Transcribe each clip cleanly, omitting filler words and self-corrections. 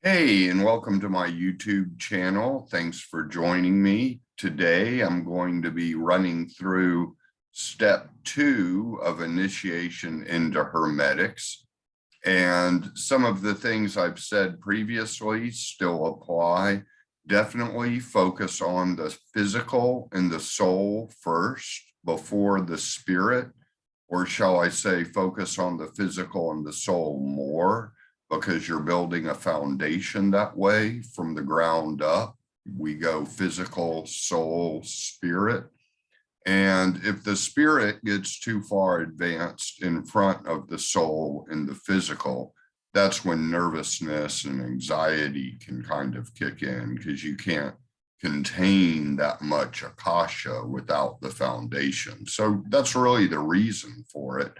Hey, and welcome to my YouTube channel. Thanks for joining me. Today, I'm going to be running through step 2 of Initiation into Hermetics. And some of the things I've said previously still apply. Definitely focus on the physical and the soul first before the spirit, or shall I say, focus on the physical and the soul more, because you're building a foundation that way from the ground up. We go physical, soul, spirit. And if the spirit gets too far advanced in front of the soul and the physical, that's when nervousness and anxiety can kind of kick in, because you can't contain that much akasha without the foundation. So that's really the reason for it.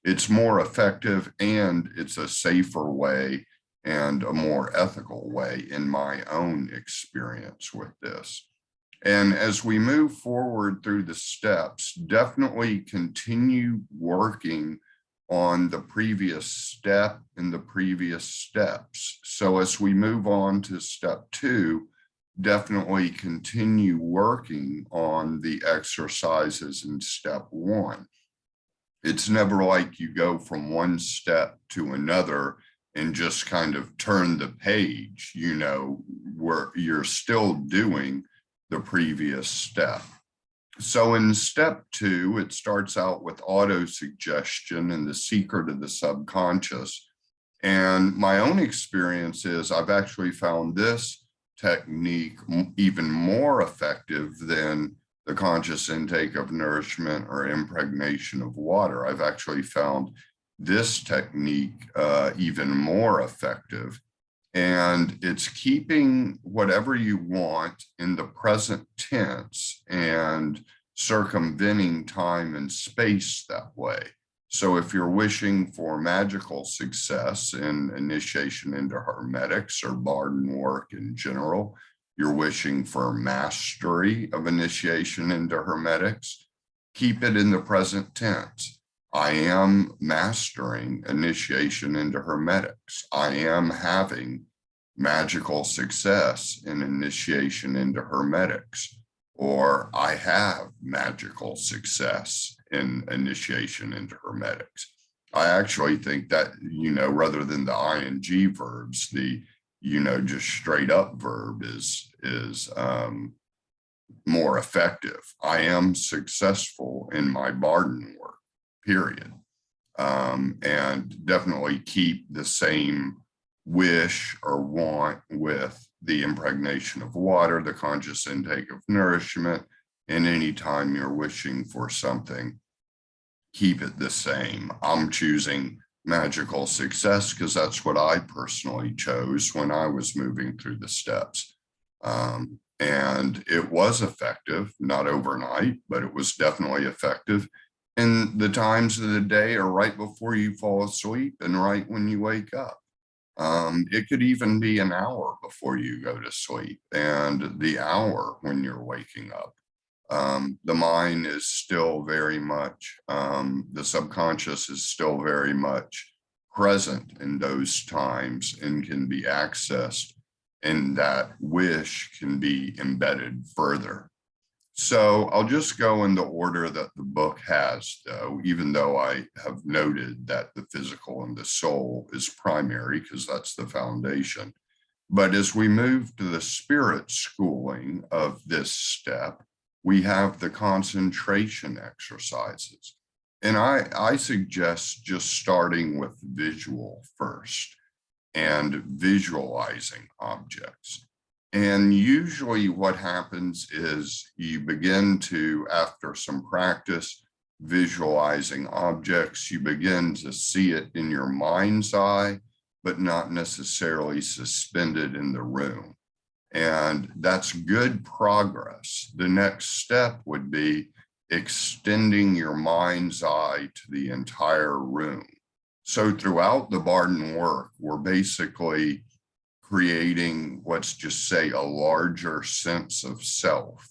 It's more effective and it's a safer way and a more ethical way in my own experience with this. And as we move forward through the steps, definitely continue working on the previous step and the previous steps. So as we move on to step 2, definitely continue working on the exercises in step 1. It's never like you go from one step to another and just kind of turn the page, where you're still doing the previous step. So in step 2, it starts out with auto-suggestion and the secret of the subconscious. And my own experience is I've actually found this technique even more effective than the conscious intake of nourishment or impregnation of water. I've actually found this technique even more effective. And it's keeping whatever you want in the present tense and circumventing time and space that way. So if you're wishing for magical success in Initiation into Hermetics or Bardon work in general, you're wishing for mastery of Initiation into Hermetics, keep it in the present tense. I am mastering Initiation into Hermetics. I am having magical success in Initiation into Hermetics, or I have magical success in Initiation into Hermetics. I actually think that, rather than the ing verbs, the just straight up verb is more effective. I am successful in my Bardon work, period. And definitely keep the same wish or want with the impregnation of water, the conscious intake of nourishment, and anytime you're wishing for something, keep it the same. I'm choosing magical success because that's what I personally chose when I was moving through the steps. And it was effective, not overnight, but it was definitely effective. And the times of the day are right before you fall asleep and right when you wake up. It could even be an hour before you go to sleep and the hour when you're waking up. The mind is still very much, the subconscious is still very much present in those times and can be accessed, and that wish can be embedded further. So I'll just go in the order that the book has, though, even though I have noted that the physical and the soul is primary because that's the foundation. But as we move to the spirit schooling of this step, we have the concentration exercises. And I suggest just starting with visual first and visualizing objects. And usually what happens is you begin to, after some practice visualizing objects, you begin to see it in your mind's eye, but not necessarily suspended in the room. And that's good progress. The next step would be extending your mind's eye to the entire room. So throughout the Bardon work, we're basically creating, let's just say, a larger sense of self.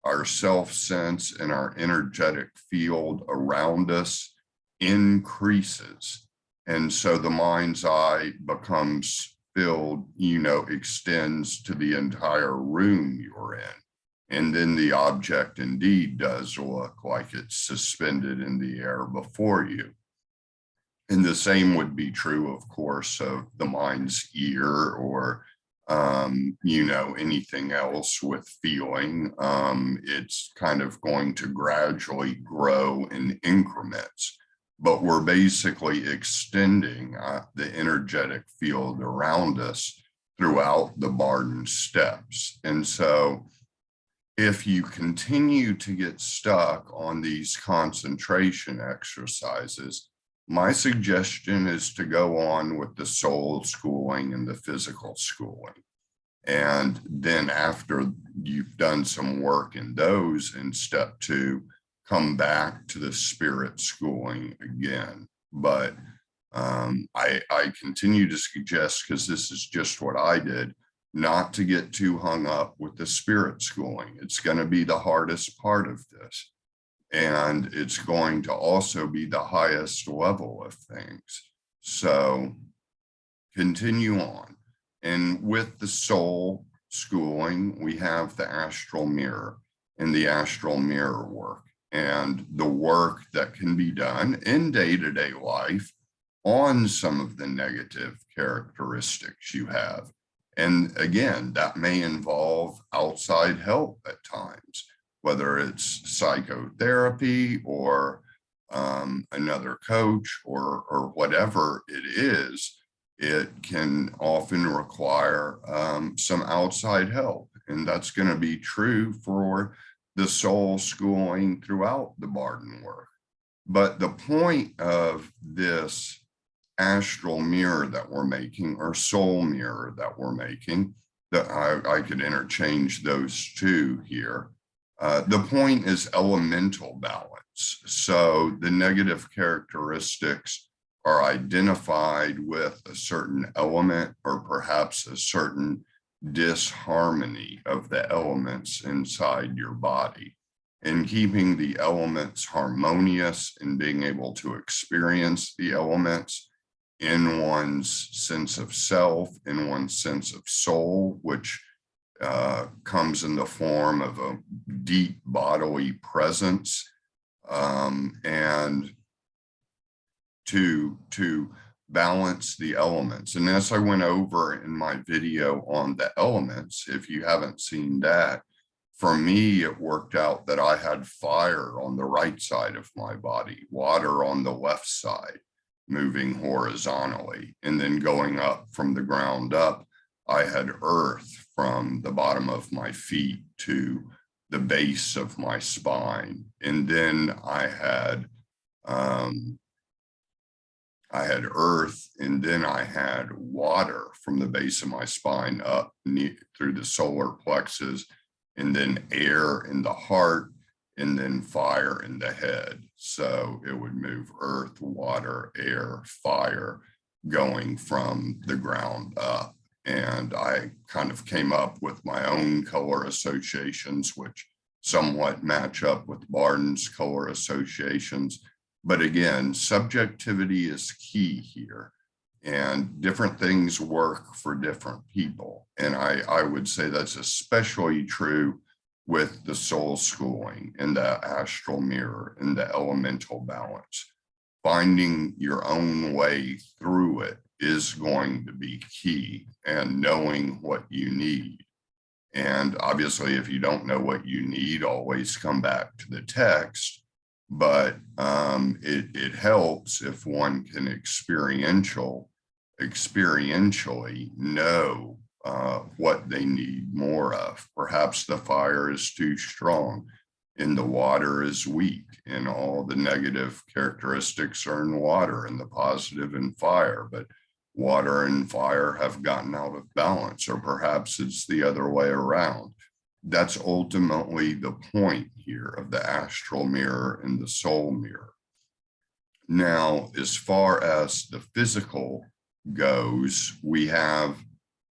Our self sense and our energetic field around us increases. And so the mind's eye becomes field, extends to the entire room you're in. And then the object indeed does look like it's suspended in the air before you. And the same would be true, of course, of the mind's ear or, anything else with feeling. It's kind of going to gradually grow in increments, but we're basically extending the energetic field around us throughout the Bardon steps. And so if you continue to get stuck on these concentration exercises, my suggestion is to go on with the soul schooling and the physical schooling. And then after you've done some work in those in step 2, come back to the spirit schooling again. But I continue to suggest, because this is just what I did, not to get too hung up with the spirit schooling. It's going to be the hardest part of this. And it's going to also be the highest level of things. So continue on. And with the soul schooling, we have the astral mirror and the astral mirror work and the work that can be done in day-to-day life on some of the negative characteristics you have. And again, that may involve outside help at times, whether it's psychotherapy or another coach or whatever it is. It can often require some outside help. And that's going to be true for the soul schooling throughout the Bardon work. But the point of this astral mirror that we're making, or soul mirror that we're making, that I could interchange those two here. The point is elemental balance. So the negative characteristics are identified with a certain element or perhaps a certain disharmony of the elements inside your body. And keeping the elements harmonious and being able to experience the elements in one's sense of self, in one's sense of soul, which comes in the form of a deep bodily presence, and to balance the elements. And as I went over in my video on the elements, if you haven't seen that, for me, it worked out that I had fire on the right side of my body, water on the left side, moving horizontally, and then going up from the ground up, I had earth from the bottom of my feet to the base of my spine. And then I had earth, and then I had water from the base of my spine up through the solar plexus, and then air in the heart, and then fire in the head. So it would move earth, water, air, fire, going from the ground up. And I kind of came up with my own color associations, which somewhat match up with Bardon's color associations. But again, subjectivity is key here, and different things work for different people. And I would say that's especially true with the soul schooling and the astral mirror and the elemental balance. Finding your own way through it is going to be key, and knowing what you need. And obviously, if you don't know what you need, always come back to the text. But it helps if one can experientially know what they need more of. Perhaps the fire is too strong and the water is weak, and all the negative characteristics are in water and the positive in fire, but water and fire have gotten out of balance, or perhaps it's the other way around. That's ultimately the point here of the astral mirror and the soul mirror. Now, as far as the physical goes, we have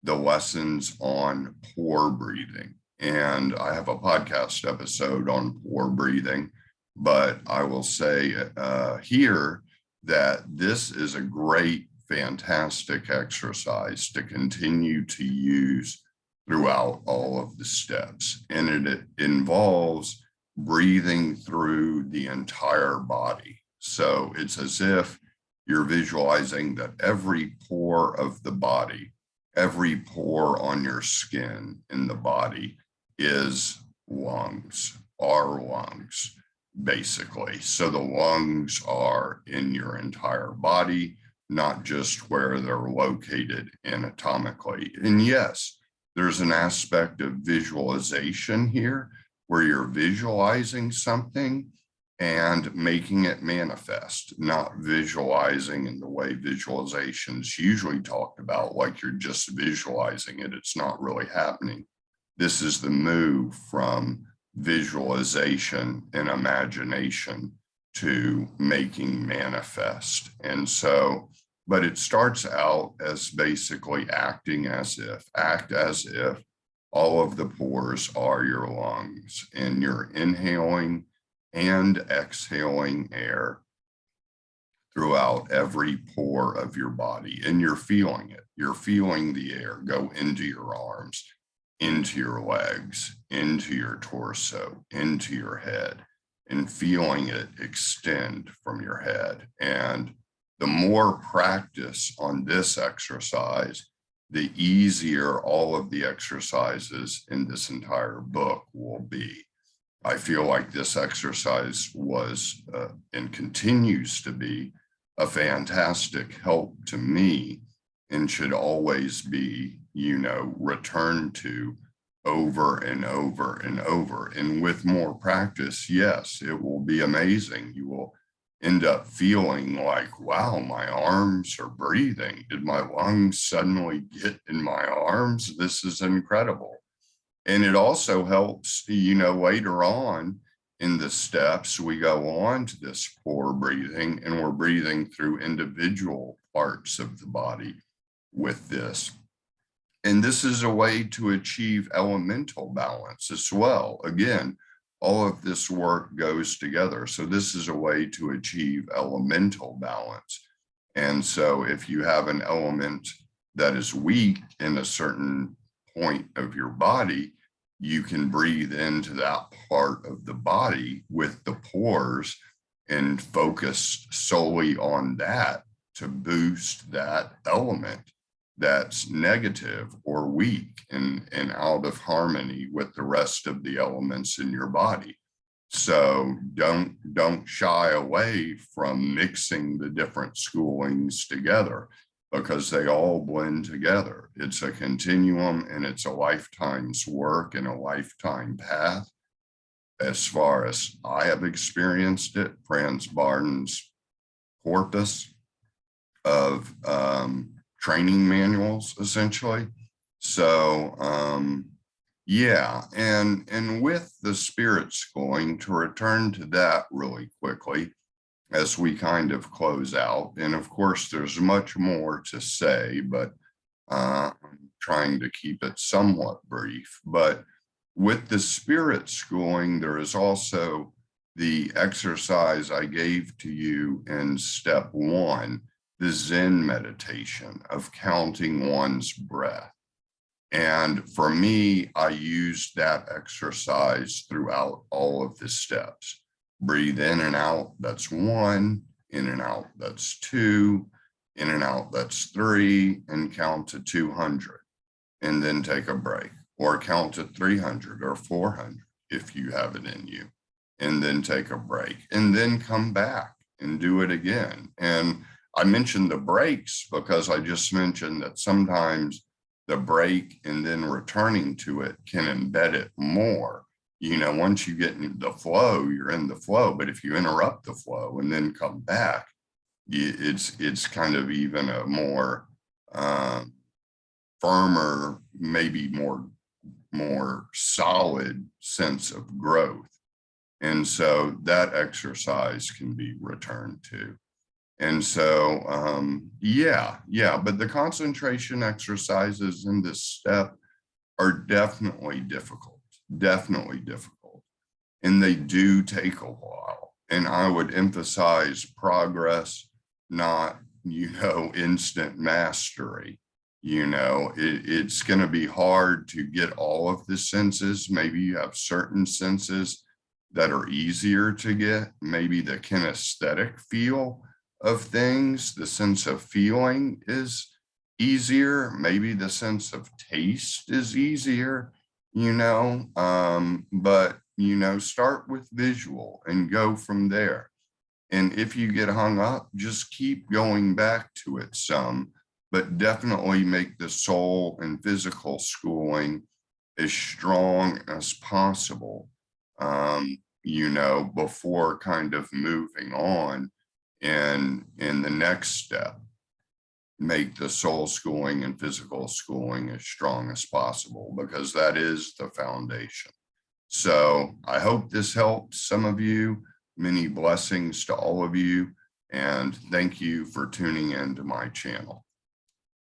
the lessons on pore breathing. And I have a podcast episode on pore breathing, but I will say here that this is a great fantastic exercise to continue to use throughout all of the steps. And it involves breathing through the entire body. So it's as if you're visualizing that every pore of the body, every pore on your skin in the body is lungs, are lungs, basically. So the lungs are in your entire body, not just where they're located anatomically. And yes, there's an aspect of visualization here where you're visualizing something and making it manifest, not visualizing in the way visualizations usually talked about, like you're just visualizing it, it's not really happening. This is the move from visualization and imagination to making manifest. And so, but it starts out as basically acting as if, act as if all of the pores are your lungs and you're inhaling and exhaling air throughout every pore of your body, and you're feeling it. You're feeling the air go into your arms, into your legs, into your torso, into your head, and feeling it extend from your head. And the more practice on this exercise, the easier all of the exercises in this entire book will be. I feel like this exercise was and continues to be a fantastic help to me and should always be, returned to over and over and over. And with more practice, yes, it will be amazing. You will end up feeling like, wow, my arms are breathing. Did my lungs suddenly get in my arms? This is incredible. And it also helps, later on in the steps, we go on to this pore breathing, and we're breathing through individual parts of the body with this. And this is a way to achieve elemental balance as well. Again, all of this work goes together. So this is a way to achieve elemental balance. And so if you have an element that is weak in a certain point of your body, you can breathe into that part of the body with the pores and focus solely on that to boost that element that's negative or weak and out of harmony with the rest of the elements in your body. So don't shy away from mixing the different schoolings together, because they all blend together. It's a continuum, and it's a lifetime's work and a lifetime path. As far as I have experienced it, Franz Bardon's corpus of training manuals, essentially. So yeah, and with the spirit schooling, to return to that really quickly as we kind of close out, and of course there's much more to say, but I'm trying to keep it somewhat brief. But with the spirit schooling, there is also the exercise I gave to you in step 1, the Zen meditation of counting one's breath. And for me, I used that exercise throughout all of the steps. Breathe in and out, that's 1, in and out, that's 2, in and out, that's 3, and count to 200, and then take a break, or count to 300 or 400 if you have it in you, and then take a break, and then come back and do it again. And I mentioned the breaks because I just mentioned that sometimes the break and then returning to it can embed it more. Once you get in the flow, you're in the flow. But if you interrupt the flow and then come back, it's kind of even a more firmer, maybe more solid sense of growth. And so that exercise can be returned to. And so, but the concentration exercises in this step are definitely difficult. And they do take a while. And I would emphasize progress, not instant mastery. It's going to be hard to get all of the senses. Maybe you have certain senses that are easier to get. Maybe the kinesthetic feel of things, the sense of feeling is easier. Maybe the sense of taste is easier, but, start with visual and go from there. And if you get hung up, just keep going back to it some, but definitely make the soul and physical schooling as strong as possible, before kind of moving on. And in the next step, make the soul schooling and physical schooling as strong as possible, because that is the foundation. So I hope this helped some of you. Many blessings to all of you, and thank you for tuning into my channel.